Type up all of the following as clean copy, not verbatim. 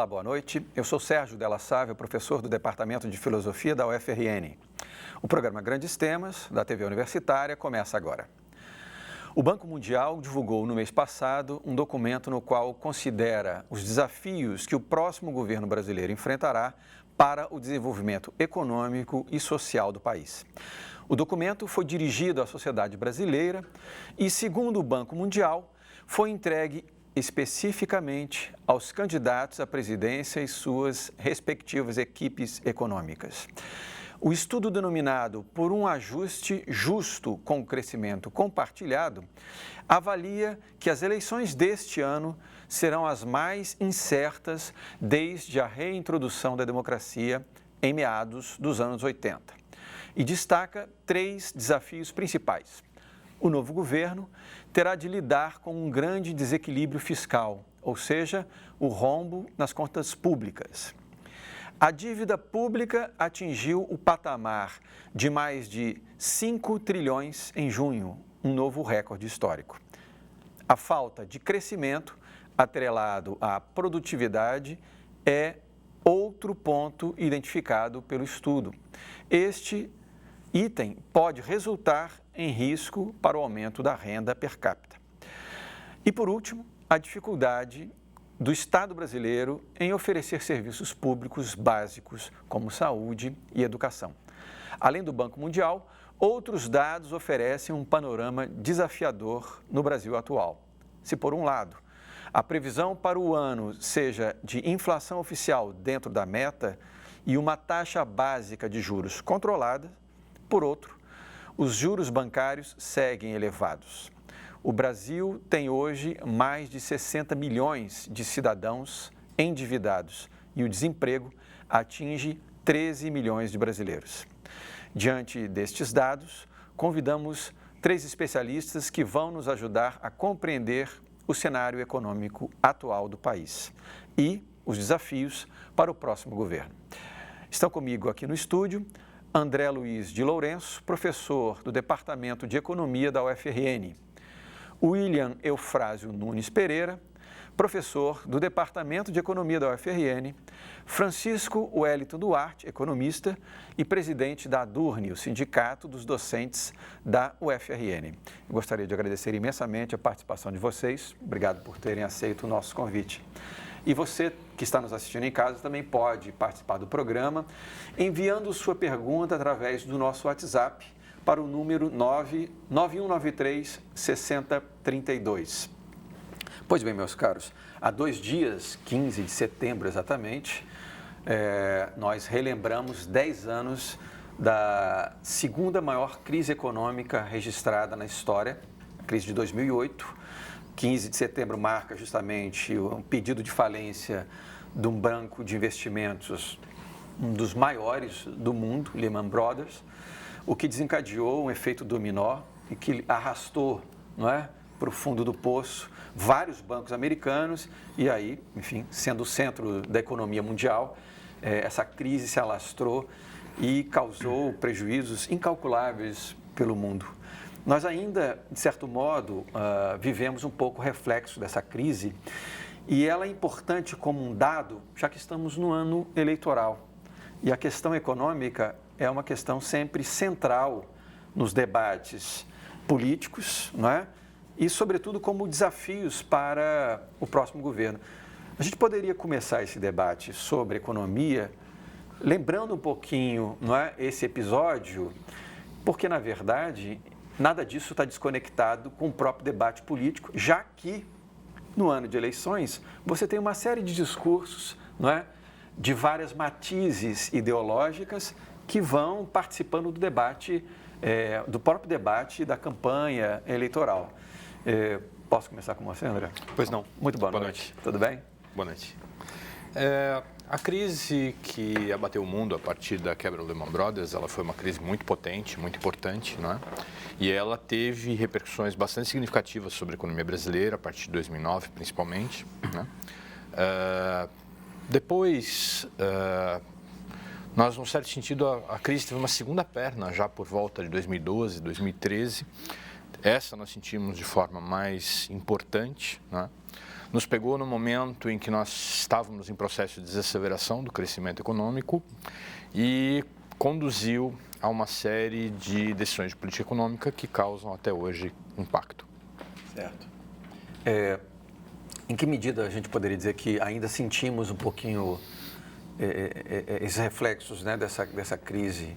Olá, boa noite. Eu sou Sérgio Della Sávio, professor do Departamento de Filosofia da UFRN. O programa Grandes Temas, da TV Universitária, começa agora. O Banco Mundial divulgou no mês passado um documento no qual considera os desafios que o próximo governo brasileiro enfrentará para o desenvolvimento econômico e social do país. O documento foi dirigido à sociedade brasileira e, segundo o Banco Mundial, foi entregue especificamente aos candidatos à presidência e suas respectivas equipes econômicas. O estudo denominado Por um Ajuste Justo com o Crescimento Compartilhado avalia que as eleições deste ano serão as mais incertas desde a reintrodução da democracia em meados dos anos 80 e destaca 3 desafios principais. O novo governo terá de lidar com um grande desequilíbrio fiscal, ou seja, o rombo nas contas públicas. A dívida pública atingiu o patamar de mais de 5 trilhões em junho, um novo recorde histórico. A falta de crescimento, atrelado à produtividade, é outro ponto identificado pelo estudo. Este item pode resultar em risco para o aumento da renda per capita. E, por último, a dificuldade do Estado brasileiro em oferecer serviços públicos básicos, como saúde e educação. Além do Banco Mundial, outros dados oferecem um panorama desafiador no Brasil atual. Se, por um lado, a previsão para o ano seja de inflação oficial dentro da meta e uma taxa básica de juros controlada, por outro, os juros bancários seguem elevados. O Brasil tem hoje mais de 60 milhões de cidadãos endividados e o desemprego atinge 13 milhões de brasileiros. Diante destes dados, convidamos 3 especialistas que vão nos ajudar a compreender o cenário econômico atual do país e os desafios para o próximo governo. Estão comigo aqui no estúdio André Luiz de Lourenço, professor do Departamento de Economia da UFRN. William Eufrásio Nunes Pereira, professor do Departamento de Economia da UFRN. Francisco Wellington Duarte, economista e presidente da ADURN, o Sindicato dos Docentes da UFRN. Eu gostaria de agradecer imensamente a participação de vocês. Obrigado por terem aceito o nosso convite. E você que está nos assistindo em casa também pode participar do programa enviando sua pergunta através do nosso WhatsApp para o número 99193 6032. Pois bem, meus caros, há 2 dias, 15 de setembro exatamente, nós relembramos 10 anos da segunda maior crise econômica registrada na história, a crise de 2008. 15 de setembro marca justamente um pedido de falência de um banco de investimentos, um dos maiores do mundo, Lehman Brothers, o que desencadeou um efeito dominó e que arrastou, para o fundo do poço vários bancos americanos e aí, enfim, sendo o centro da economia mundial, essa crise se alastrou e causou prejuízos incalculáveis pelo mundo. Nós ainda, de certo modo, vivemos um pouco o reflexo dessa crise e ela é importante como um dado, já que estamos no ano eleitoral. E a questão econômica é uma questão sempre central nos debates políticos, e, sobretudo, como desafios para o próximo governo. A gente poderia começar esse debate sobre economia lembrando um pouquinho esse episódio, porque, na verdade, nada disso está desconectado com o próprio debate político, já que, no ano de eleições, você tem uma série de discursos, de várias matizes ideológicas que vão participando do debate, do próprio debate da campanha eleitoral. Posso começar com você, André? Pois não. Muito boa noite. Tudo bem? Boa noite. A crise que abateu o mundo a partir da quebra do Lehman Brothers, ela foi uma crise muito potente, muito importante, E ela teve repercussões bastante significativas sobre a economia brasileira, a partir de 2009, principalmente, Depois, nós, num certo sentido, a crise teve uma segunda perna já por volta de 2012, 2013. Essa nós sentimos de forma mais importante, nos pegou no momento em que nós estávamos em processo de desaceleração do crescimento econômico e conduziu a uma série de decisões de política econômica que causam até hoje impacto. Certo. Em que medida a gente poderia dizer que ainda sentimos um pouquinho esses reflexos, né, dessa crise?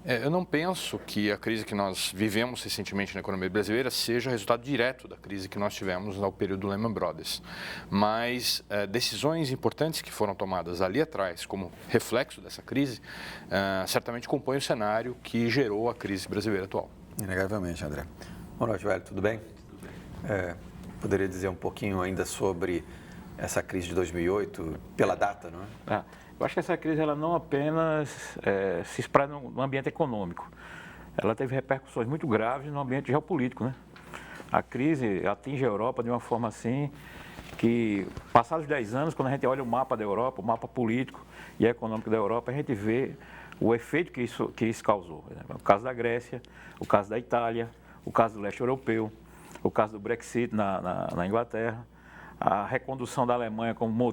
Eu não penso que a crise que nós vivemos recentemente na economia brasileira seja resultado direto da crise que nós tivemos no período Lehman Brothers. Mas decisões importantes que foram tomadas ali atrás, como reflexo dessa crise, certamente compõem o cenário que gerou a crise brasileira atual. Inegavelmente, André. Boa noite, velho. Tudo bem? Poderia dizer um pouquinho ainda sobre essa crise de 2008, pela data, não é? Eu acho que essa crise ela não apenas se espraia no ambiente econômico, ela teve repercussões muito graves no ambiente geopolítico, né? A crise atinge a Europa de uma forma assim que, passados 10 anos, quando a gente olha o mapa da Europa, o mapa político e econômico da Europa, a gente vê o efeito que isso causou. O caso da Grécia, o caso da Itália, o caso do leste europeu, o caso do Brexit na Inglaterra, a recondução da Alemanha como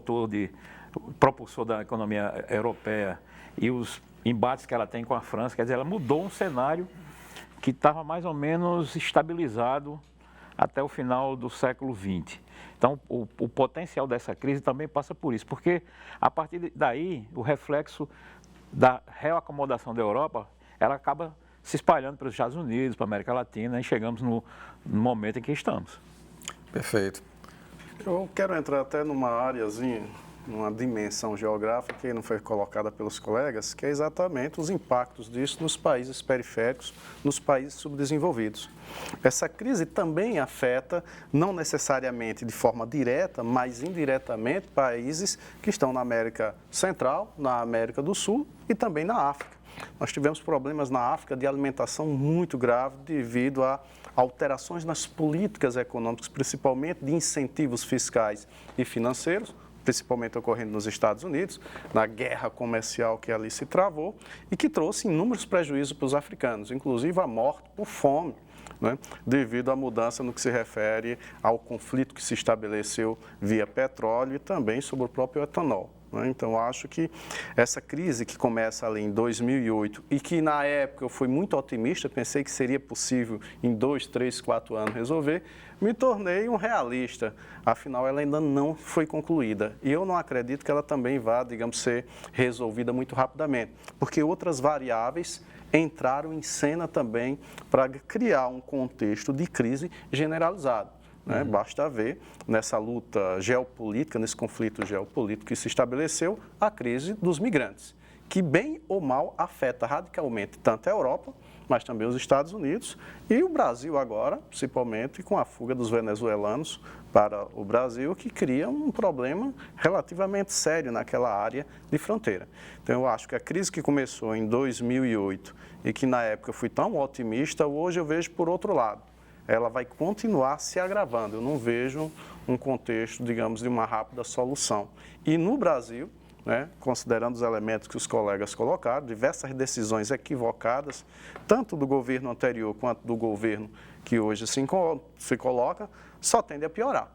propulsor da economia europeia e os embates que ela tem com a França. Quer dizer, ela mudou um cenário que estava mais ou menos estabilizado até o final do século XX. Então, o potencial dessa crise também passa por isso, porque a partir daí, o reflexo da reacomodação da Europa, ela acaba se espalhando para os Estados Unidos, para a América Latina, e chegamos no momento em que estamos. Perfeito. Eu quero entrar até numa áreazinha, numa dimensão geográfica que não foi colocada pelos colegas, que é exatamente os impactos disso nos países periféricos, nos países subdesenvolvidos. Essa crise também afeta, não necessariamente de forma direta, mas indiretamente, países que estão na América Central, na América do Sul e também na África. Nós tivemos problemas na África de alimentação muito grave devido a alterações nas políticas econômicas, principalmente de incentivos fiscais e financeiros, principalmente ocorrendo nos Estados Unidos, na guerra comercial que ali se travou e que trouxe inúmeros prejuízos para os africanos, inclusive a morte por fome, né, devido à mudança no que se refere ao conflito que se estabeleceu via petróleo e também sobre o próprio etanol. Então, acho que essa crise que começa ali em 2008 e que, na época, eu fui muito otimista, pensei que seria possível em 2, 3, 4 anos resolver, me tornei um realista. Afinal, ela ainda não foi concluída. E eu não acredito que ela também vá, digamos, ser resolvida muito rapidamente, porque outras variáveis entraram em cena também para criar um contexto de crise generalizado. Basta ver nessa luta geopolítica, nesse conflito geopolítico que se estabeleceu, a crise dos migrantes, que bem ou mal afeta radicalmente tanto a Europa, mas também os Estados Unidos e o Brasil agora, principalmente com a fuga dos venezuelanos para o Brasil, que cria um problema relativamente sério naquela área de fronteira. Então, eu acho que a crise que começou em 2008 e que na época eu fui tão otimista, hoje eu vejo por outro lado. Ela vai continuar se agravando. Eu não vejo um contexto, digamos, de uma rápida solução. E no Brasil, considerando os elementos que os colegas colocaram, diversas decisões equivocadas, tanto do governo anterior quanto do governo que hoje se coloca, só tende a piorar.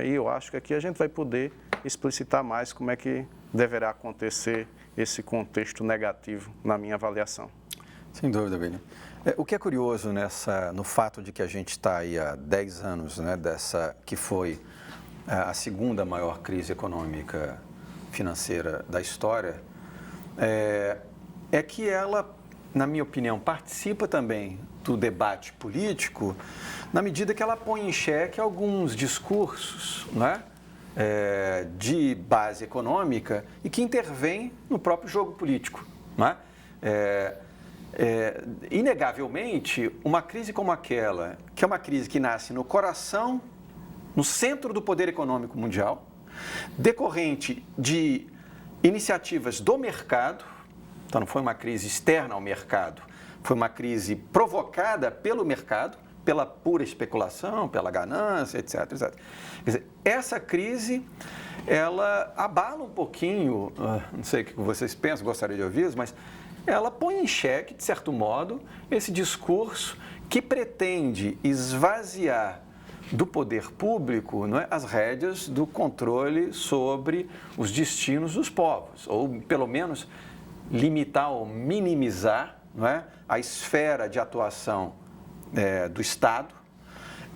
E eu acho que aqui a gente vai poder explicitar mais como é que deverá acontecer esse contexto negativo na minha avaliação. Sem dúvida, William. O que é curioso no fato de que a gente está aí há 10 anos, dessa que foi a segunda maior crise econômica financeira da história, é que ela, na minha opinião, participa também do debate político na medida que ela põe em xeque alguns discursos, de base econômica e que intervêm no próprio jogo político, inegavelmente, uma crise como aquela, que é uma crise que nasce no coração, no centro do poder econômico mundial, decorrente de iniciativas do mercado, então não foi uma crise externa ao mercado, foi uma crise provocada pelo mercado, pela pura especulação, pela ganância, etc, etc. Quer dizer, essa crise, ela abala um pouquinho, não sei o que vocês pensam, gostaria de ouvir, mas ela põe em xeque, de certo modo, esse discurso que pretende esvaziar do poder público, não é, as rédeas do controle sobre os destinos dos povos, ou pelo menos limitar ou minimizar, não é, a esfera de atuação do Estado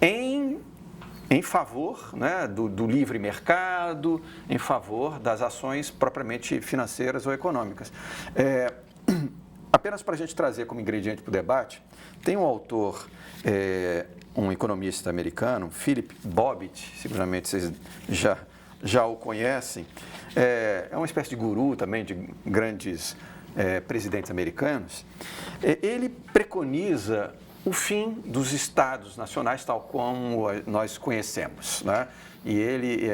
em favor, né, do livre mercado, em favor das ações propriamente financeiras ou econômicas. Apenas para a gente trazer como ingrediente para o debate, tem um autor, um economista americano, Philip Bobbitt, seguramente vocês já o conhecem, é uma espécie de guru também de grandes presidentes americanos. Ele preconiza o fim dos estados nacionais tal como nós conhecemos, né? E ele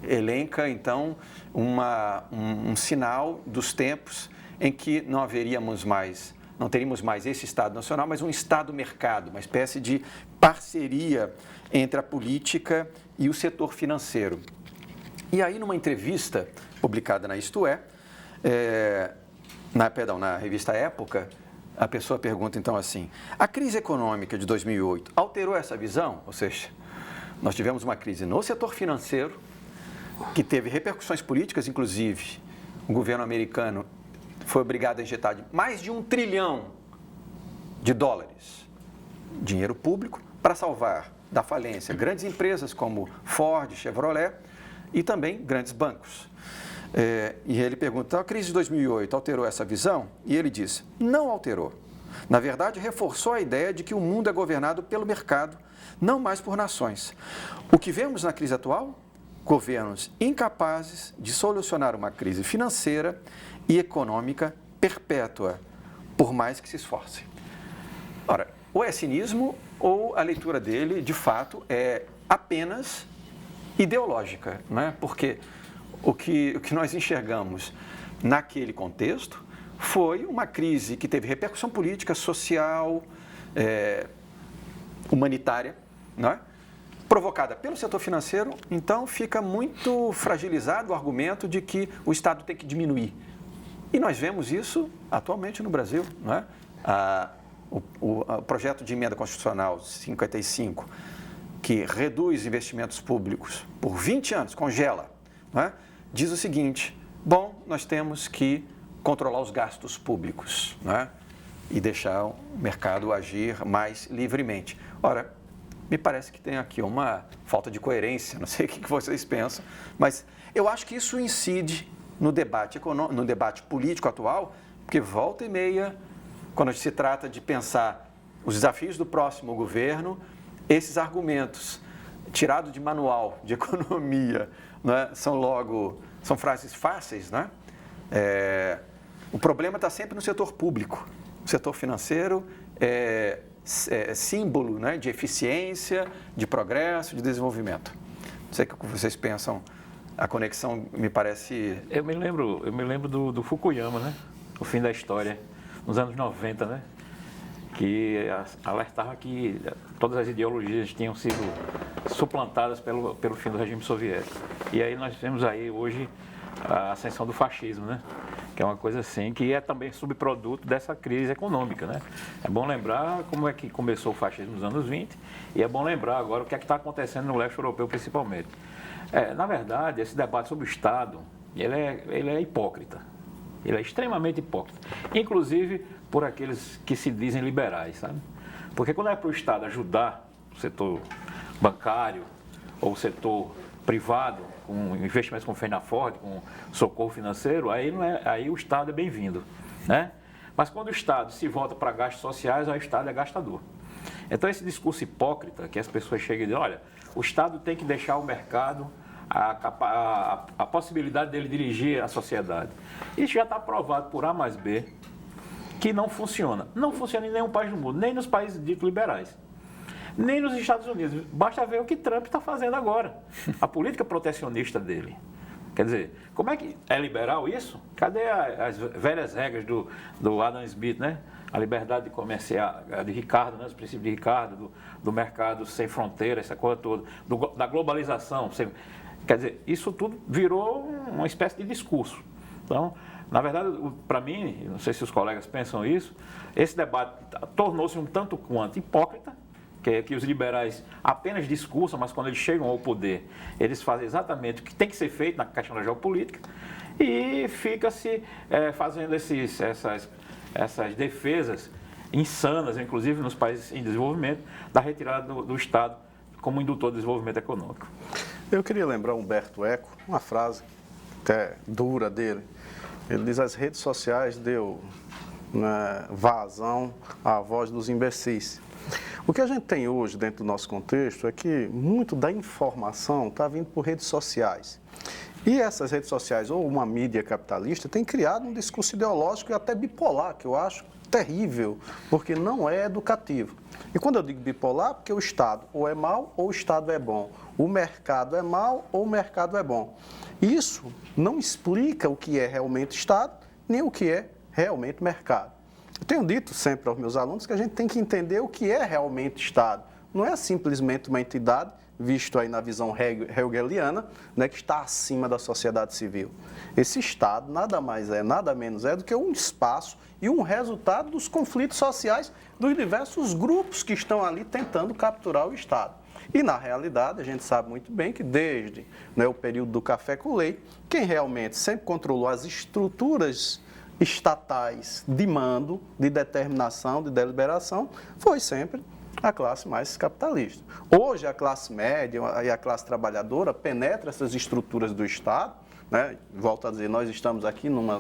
elenca, então, um sinal dos tempos em que não teríamos mais esse Estado nacional, mas um Estado-mercado, uma espécie de parceria entre a política e o setor financeiro. E aí, numa entrevista publicada na Isto na revista Época, a pessoa pergunta então assim: a crise econômica de 2008 alterou essa visão? Ou seja, nós tivemos uma crise no setor financeiro que teve repercussões políticas, inclusive o governo americano foi obrigado a injetar mais de $1 trilhão de dinheiro público para salvar da falência grandes empresas como Ford, Chevrolet e também grandes bancos. E ele pergunta: a crise de 2008 alterou essa visão? E ele diz: não alterou. Na verdade, reforçou a ideia de que o mundo é governado pelo mercado, não mais por nações. O que vemos na crise atual? Governos incapazes de solucionar uma crise financeira e econômica perpétua, por mais que se esforcem. Ora, ou é cinismo ou a leitura dele, de fato, é apenas ideológica, não é? Porque o que nós enxergamos naquele contexto foi uma crise que teve repercussão política, social, humanitária, não é? Provocada pelo setor financeiro. Então fica muito fragilizado o argumento de que o Estado tem que diminuir. E nós vemos isso atualmente no Brasil, não é? O projeto de emenda constitucional 55, que reduz investimentos públicos por 20 anos, congela, não é? Diz o seguinte: bom, nós temos que controlar os gastos públicos, não é? E deixar o mercado agir mais livremente. Ora, me parece que tem aqui uma falta de coerência, não sei o que vocês pensam, mas eu acho que isso incide no debate político atual, porque volta e meia, quando se trata de pensar os desafios do próximo governo, esses argumentos tirados de manual de economia, né, são frases fáceis, né? O problema está sempre no setor público. O setor financeiro é símbolo, né, de eficiência, de progresso, de desenvolvimento. Não sei o que vocês pensam. A conexão me parece... Eu me lembro do Fukuyama, né? O fim da história, nos anos 90, né? Que alertava que todas as ideologias tinham sido suplantadas pelo fim do regime soviético. E aí nós temos aí hoje a ascensão do fascismo, né? Que é uma coisa assim, que é também subproduto dessa crise econômica, né? É bom lembrar como é que começou o fascismo nos anos 20 e é bom lembrar agora o que é que está acontecendo no leste europeu principalmente. Na verdade, esse debate sobre o Estado, ele é hipócrita. Ele é extremamente hipócrita. Inclusive por aqueles que se dizem liberais, sabe? Porque quando é para o Estado ajudar o setor bancário ou o setor privado, com investimentos como fez na Ford, com socorro financeiro, aí o Estado é bem-vindo, né? Mas quando o Estado se volta para gastos sociais, aí o Estado é gastador. Então esse discurso hipócrita que as pessoas chegam e dizem: olha, o Estado tem que deixar ao mercado a possibilidade dele dirigir a sociedade. Isso já está provado por A mais B que não funciona. Não funciona em nenhum país do mundo, nem nos países ditos liberais, nem nos Estados Unidos. Basta ver o que Trump está fazendo agora, a política protecionista dele. Quer dizer, como é que é liberal isso? Cadê as velhas regras do Adam Smith, né? A liberdade comercial de Ricardo, né? Os princípios de Ricardo, do mercado sem fronteira, essa coisa toda, da globalização. Quer dizer, isso tudo virou uma espécie de discurso. Então, na verdade, para mim, não sei se os colegas pensam isso, esse debate tornou-se um tanto quanto hipócrita, que os liberais apenas discursam, mas quando eles chegam ao poder, eles fazem exatamente o que tem que ser feito na questão da geopolítica e fica-se fazendo essas defesas insanas, inclusive nos países em desenvolvimento, da retirada do Estado como indutor do desenvolvimento econômico. Eu queria lembrar Humberto Eco, uma frase até dura dele. Ele diz: as redes sociais deu vazão à voz dos imbecis. O que a gente tem hoje dentro do nosso contexto é que muito da informação está vindo por redes sociais. E essas redes sociais, ou uma mídia capitalista, tem criado um discurso ideológico e até bipolar, que eu acho terrível, porque não é educativo. E quando eu digo bipolar, porque o Estado ou é mau ou o Estado é bom. O mercado é mau ou o mercado é bom. Isso não explica o que é realmente Estado, nem o que é realmente mercado. Eu tenho dito sempre aos meus alunos que a gente tem que entender o que é realmente Estado. Não é simplesmente uma entidade, visto aí na visão hegeliana, né, que está acima da sociedade civil. Esse Estado nada mais é, nada menos é do que um espaço e um resultado dos conflitos sociais dos diversos grupos que estão ali tentando capturar o Estado. E, na realidade, a gente sabe muito bem que desde o período do café com leite, quem realmente sempre controlou as estruturas estatais de mando, de determinação, de deliberação, foi sempre a classe mais capitalista. Hoje, a classe média e a classe trabalhadora penetra essas estruturas do Estado, né? Volto a dizer, nós estamos aqui numa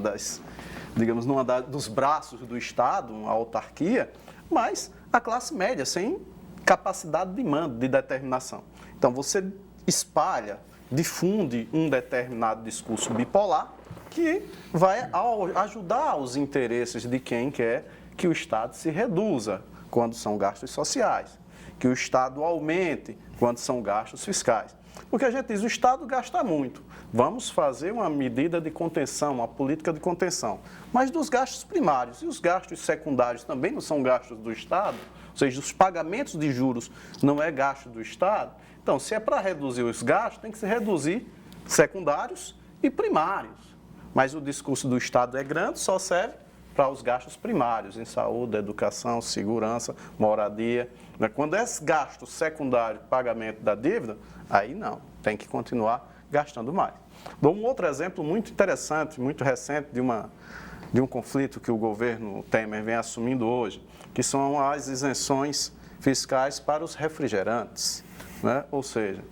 dos braços do Estado, uma autarquia, mas a classe média, sem capacidade de mando, de determinação. Então, você espalha, difunde um determinado discurso bipolar que vai ajudar os interesses de quem quer que o Estado se reduza quando são gastos sociais, que o Estado aumente quando são gastos fiscais. Porque a gente diz, o Estado gasta muito, vamos fazer uma medida de contenção, uma política de contenção. Mas dos gastos primários e os gastos secundários também não são gastos do Estado, ou seja, os pagamentos de juros não é gasto do Estado. Então, se é para reduzir os gastos, tem que se reduzir secundários e primários. Mas o discurso do Estado é grande, só serve para os gastos primários, em saúde, educação, segurança, moradia. Quando é gasto secundário, pagamento da dívida, aí não, tem que continuar gastando mais. Dou um outro exemplo muito interessante, muito recente, de um conflito que o governo Temer vem assumindo hoje, que são as isenções fiscais para os refrigerantes, né? Ou seja,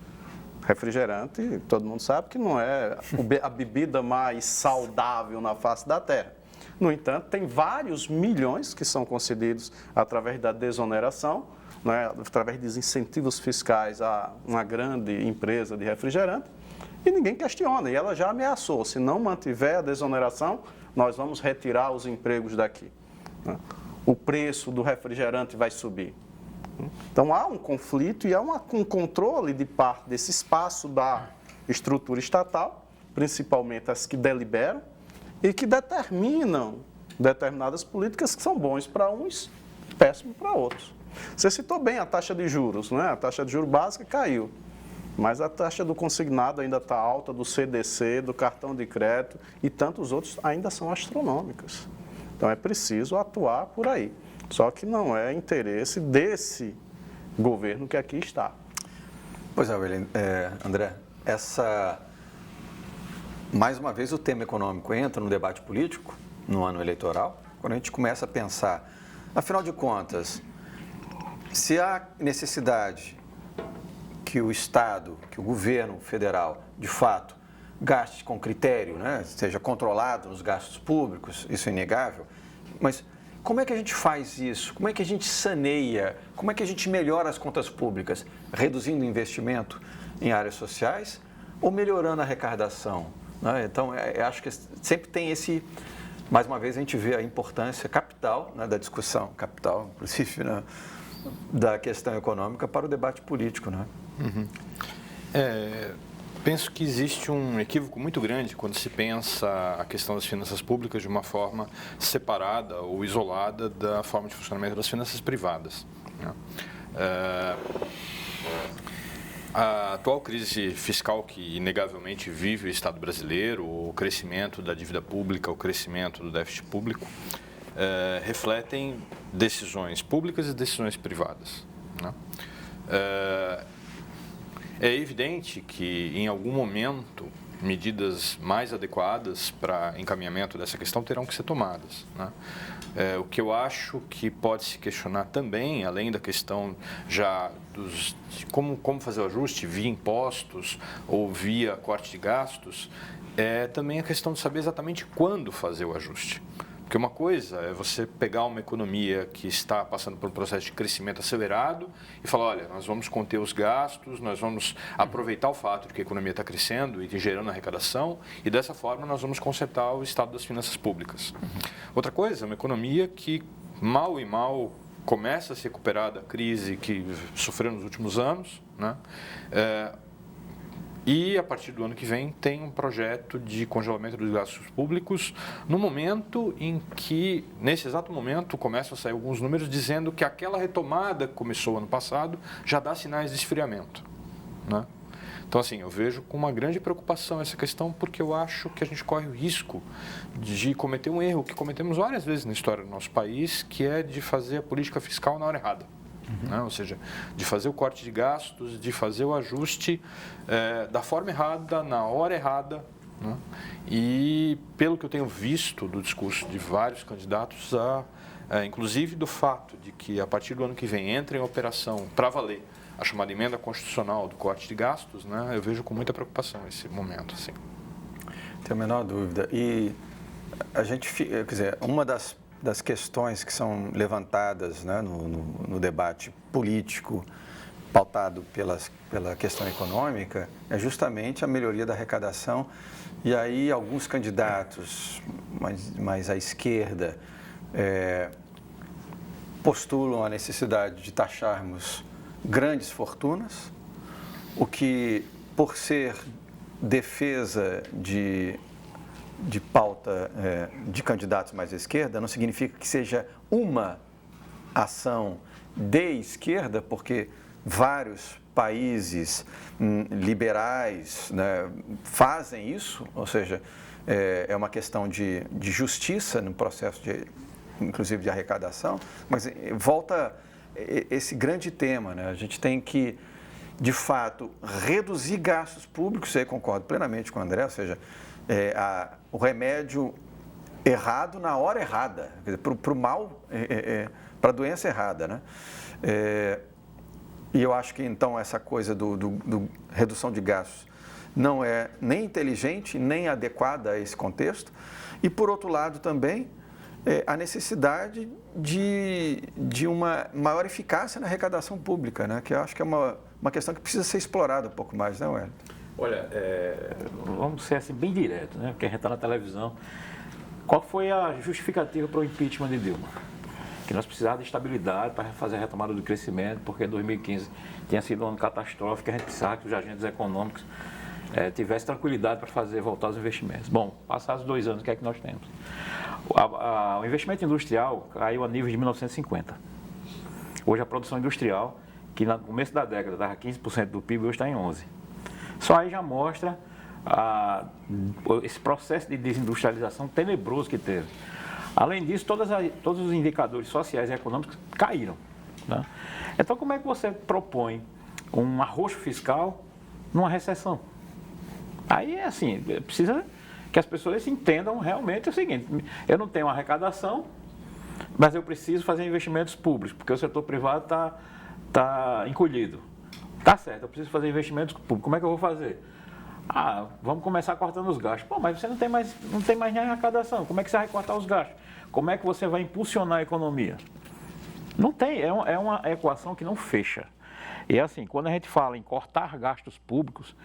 refrigerante, todo mundo sabe que não é a bebida mais saudável na face da terra. No entanto, tem vários milhões que são concedidos através da desoneração, né, através de incentivos fiscais a uma grande empresa de refrigerante, e ninguém questiona. E ela já ameaçou, se não mantiver a desoneração, nós vamos retirar os empregos daqui. O preço do refrigerante vai subir. Então, há um conflito e há um controle de parte desse espaço da estrutura estatal, principalmente as que deliberam, e que determinam determinadas políticas que são bons para uns e péssimos para outros. Você citou bem a taxa de juros, né? A taxa de juros básica caiu, mas a taxa do consignado ainda está alta, do CDC, do cartão de crédito e tantos outros ainda são astronômicas. Então é preciso atuar por aí. Só que não é interesse desse governo que aqui está. Pois é, André, mais uma vez o tema econômico entra no debate político, no ano eleitoral, quando a gente começa a pensar, afinal de contas, se há necessidade que o Estado, que o governo federal, de fato, gaste com critério, né, seja controlado nos gastos públicos, isso é inegável, mas como é que a gente faz isso? Como é que a gente saneia? Como é que a gente melhora as contas públicas? Reduzindo o investimento em áreas sociais ou melhorando a arrecadação? Então, acho que sempre tem esse... Mais uma vez, a gente vê a importância capital, né, da discussão, capital, inclusive, né, da questão econômica para o debate político. Né? Uhum. Penso que existe um equívoco muito grande quando se pensa a questão das finanças públicas de uma forma separada ou isolada da forma de funcionamento das finanças privadas. Né? A atual crise fiscal que inegavelmente vive o Estado brasileiro, o crescimento da dívida pública, o crescimento do déficit público, refletem decisões públicas e decisões privadas. né? É evidente que, em algum momento, medidas mais adequadas para encaminhamento dessa questão terão que ser tomadas, né? O que eu acho que pode se questionar também, além da questão já de como fazer o ajuste via impostos ou via corte de gastos, é também a questão de saber exatamente quando fazer o ajuste. Porque uma coisa é você pegar uma economia que está passando por um processo de crescimento acelerado e falar, olha, nós vamos conter os gastos, nós vamos aproveitar o fato de que a economia está crescendo e gerando arrecadação e dessa forma nós vamos consertar o estado das finanças públicas. Outra coisa é uma economia que mal e mal começa a se recuperar da crise que sofreu nos últimos anos, né? E, a partir do ano que vem, tem um projeto de congelamento dos gastos públicos no momento em que, nesse exato momento, começam a sair alguns números dizendo que aquela retomada que começou ano passado já dá sinais de esfriamento, né? Então, assim, eu vejo com uma grande preocupação essa questão, porque eu acho que a gente corre o risco de cometer um erro que cometemos várias vezes na história do nosso país, que é de fazer a política fiscal na hora errada. Né? Ou seja, de fazer o corte de gastos, de fazer o ajuste da forma errada, na hora errada, né? E pelo que eu tenho visto do discurso de vários candidatos, inclusive do fato de que a partir do ano que vem entra em operação para valer a chamada emenda constitucional do corte de gastos, né? Eu vejo com muita preocupação esse momento. Assim. Tenho a menor dúvida. E a gente, quer dizer, uma das questões que são levantadas, né, no debate político pautado pela questão econômica é justamente a melhoria da arrecadação. E aí alguns candidatos mais à esquerda postulam a necessidade de taxarmos grandes fortunas, o que, por ser defesa de pauta de candidatos mais à esquerda, não significa que seja uma ação de esquerda, porque vários países liberais, né, fazem isso, ou seja, é uma questão de justiça no processo, inclusive de arrecadação, mas volta esse grande tema, né? A gente tem que, de fato, reduzir gastos públicos, eu concordo plenamente com o André, ou seja, o remédio errado na hora errada, para o mal, para a doença errada, né? E eu acho que, então, essa coisa do redução de gastos não é nem inteligente, nem adequada a esse contexto. E, por outro lado, também, a necessidade de uma maior eficácia na arrecadação pública, né? Que eu acho que é uma questão que precisa ser explorada um pouco mais, né, Wellington? Olha, vamos ser assim bem direto, né? Porque a gente está na televisão. Qual foi a justificativa para o impeachment de Dilma? Que nós precisávamos de estabilidade para fazer a retomada do crescimento, porque 2015 tinha sido um ano catastrófico, a gente precisava que os agentes econômicos tivessem tranquilidade para voltar os investimentos. Bom, passados 2 anos, o que é que nós temos? O investimento industrial caiu a nível de 1950. Hoje a produção industrial, que no começo da década estava 15% do PIB, hoje está em 11%. Só aí já mostra esse processo de desindustrialização tenebroso que teve. Além disso, todos os indicadores sociais e econômicos caíram, né? Então, como é que você propõe um arroxo fiscal numa recessão? Aí é assim, precisa que as pessoas entendam realmente o seguinte: eu não tenho arrecadação, mas eu preciso fazer investimentos públicos, porque o setor privado está encolhido. Tá certo, eu preciso fazer investimentos públicos. Como é que eu vou fazer? Vamos começar cortando os gastos. Pô, mas você não tem mais nem arrecadação. Como é que você vai cortar os gastos? Como é que você vai impulsionar a economia? Não tem, é uma equação que não fecha. E assim, quando a gente fala em cortar gastos públicos,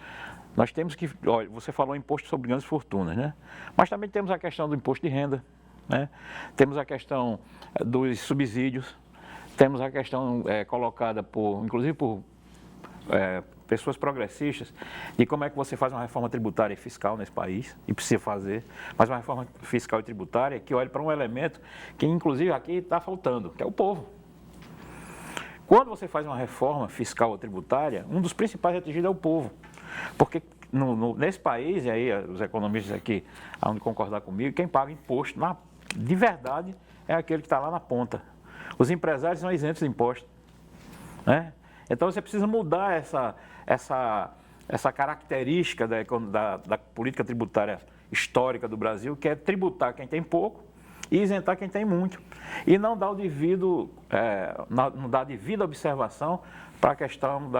nós temos que, olha, você falou imposto sobre grandes fortunas, né? Mas também temos a questão do imposto de renda, né? Temos a questão dos subsídios, temos a questão colocada inclusive por pessoas progressistas, de como é que você faz uma reforma tributária e fiscal nesse país, e precisa fazer, mas uma reforma fiscal e tributária que olhe para um elemento que, inclusive, aqui está faltando, que é o povo. Quando você faz uma reforma fiscal ou tributária, um dos principais atingidos é o povo. Porque nesse país, e aí os economistas aqui hão de concordar comigo, quem paga imposto de verdade é aquele que está lá na ponta. Os empresários são isentos de imposto. né? Então você precisa mudar essa característica da política tributária histórica do Brasil, que é tributar quem tem pouco e isentar quem tem muito. E não dar não dar devida observação para a questão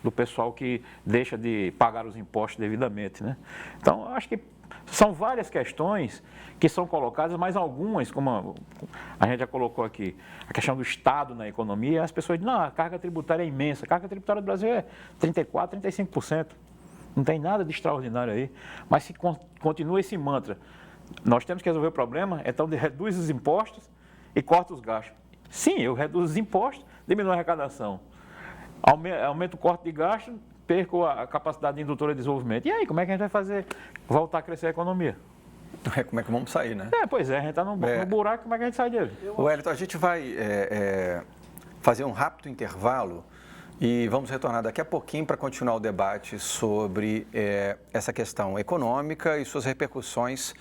do pessoal que deixa de pagar os impostos devidamente, né? Então, acho que são várias questões que são colocadas, mas algumas, como a gente já colocou aqui, a questão do Estado na economia, as pessoas dizem, não, a carga tributária é imensa. A carga tributária do Brasil é 34%, 35%. Não tem nada de extraordinário aí. Mas se continua esse mantra, nós temos que resolver o problema, então reduz os impostos e corta os gastos. Sim, eu reduzo os impostos, diminuo a arrecadação. Aumento o corte de gastos, perco a capacidade indutora de desenvolvimento. E aí, como é que a gente vai fazer voltar a crescer a economia? Como é que vamos sair, né? Pois é, a gente está no buraco, como é que a gente sai dele? Wellington, a gente vai fazer um rápido intervalo e vamos retornar daqui a pouquinho para continuar o debate sobre essa questão econômica e suas repercussões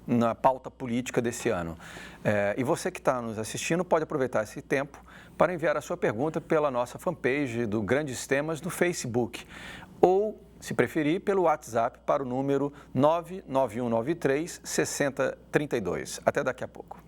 na pauta política desse ano. E você que está nos assistindo pode aproveitar esse tempo para enviar a sua pergunta pela nossa fanpage do Grandes Temas no Facebook ou, se preferir, pelo WhatsApp para o número 99193 6032. Até daqui a pouco.